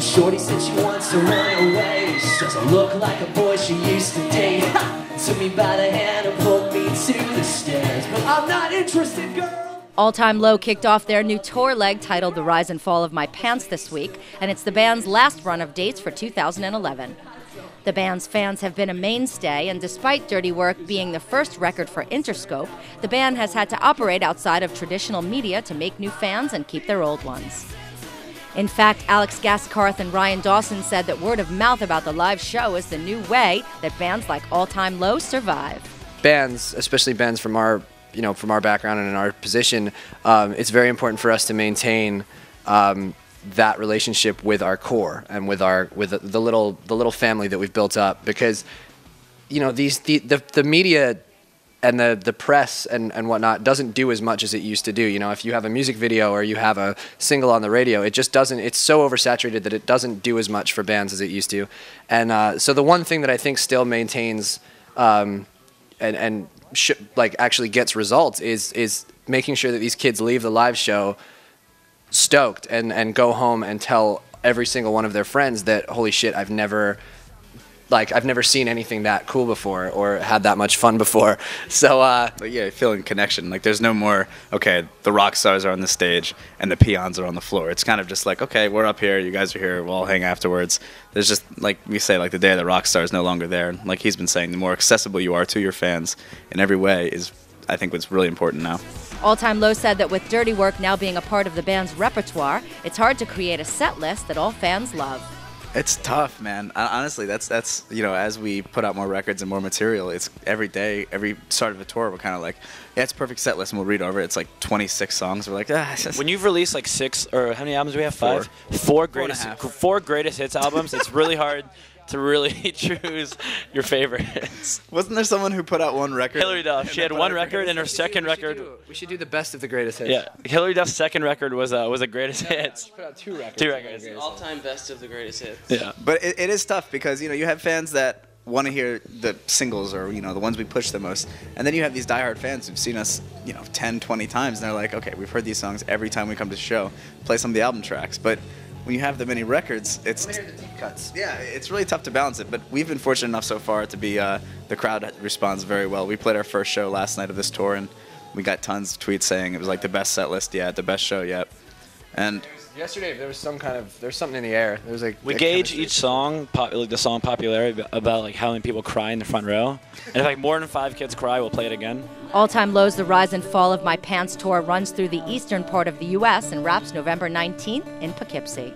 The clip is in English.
Shorty said she wants to run away. She doesn't look like a boy she used to date. Took me by the hand and pulled me to the stairs. But I'm not interested, girl. All Time Low kicked off their new tour leg titled The Rise and Fall of My Pants this week, and it's the band's last run of dates for 2011. The band's fans have been a mainstay, and despite Dirty Work being the first record for Interscope, the band has had to operate outside of traditional media to make new fans and keep their old ones. In fact, Alex Gaskarth and Ryan Dawson said that word of mouth about the live show is the new way that bands like All Time Low survive. Bands, especially bands from our background and in our position, it's very important for us to maintain that relationship with our core and with the little family that we've built up, because the media and the press and whatnot doesn't do as much as it used to do. If you have a music video or you have a single on the radio, it just doesn't. It's so oversaturated that it doesn't do as much for bands as it used to. And so the one thing that I think still maintains actually gets results is making sure that these kids leave the live show stoked and go home and tell every single one of their friends that, holy shit, I've never seen anything that cool before or had that much fun before. So yeah, feeling connection. Like, there's no more, okay, the rock stars are on the stage and the peons are on the floor. It's kind of just like, okay, we're up here, you guys are here, we'll all hang afterwards. There's just, like we say, like, the day of the rock star is no longer there. And like he's been saying, the more accessible you are to your fans in every way is, I think, what's really important now. All Time Low said that with Dirty Work now being a part of the band's repertoire, it's hard to create a set list that all fans love. It's tough, man. Honestly, that's as we put out more records and more material, it's every day, every start of a tour, we're kind of like, yeah, it's a perfect set list, and we'll read over it. It's like 26 songs. We're like, When you've released like 6, or how many albums do we have? 5? Four. Four greatest hits albums. It's really hard to really choose your favorites. Wasn't there someone who put out one record? Hilary Duff. She had one record, and her second record. We should do the best of the greatest hits. Yeah, Hilary Duff's second record was a greatest hits. She put out 2 records. 2 records. All-time best of the greatest hits. Yeah. But it is tough because you have fans that want to hear the singles or the ones we push the most, and then you have these diehard fans who've seen us 10, 20 times, and they're like, okay, we've heard these songs every time we come to the show. Play some of the album tracks, but when you have the many records, it's cuts. Yeah, it's really tough to balance it. But we've been fortunate enough so far to be the crowd responds very well. We played our first show last night of this tour, and we got tons of tweets saying it was like the best set list yet, the best show yet. And yesterday there was something in the air. There was like we gauge each song, the song popularity about like how many people cry in the front row, and if like more than 5 kids cry, we'll play it again. All Time Low's The Rise and Fall of My Pants tour runs through the eastern part of the U.S. and wraps November 19th in Poughkeepsie.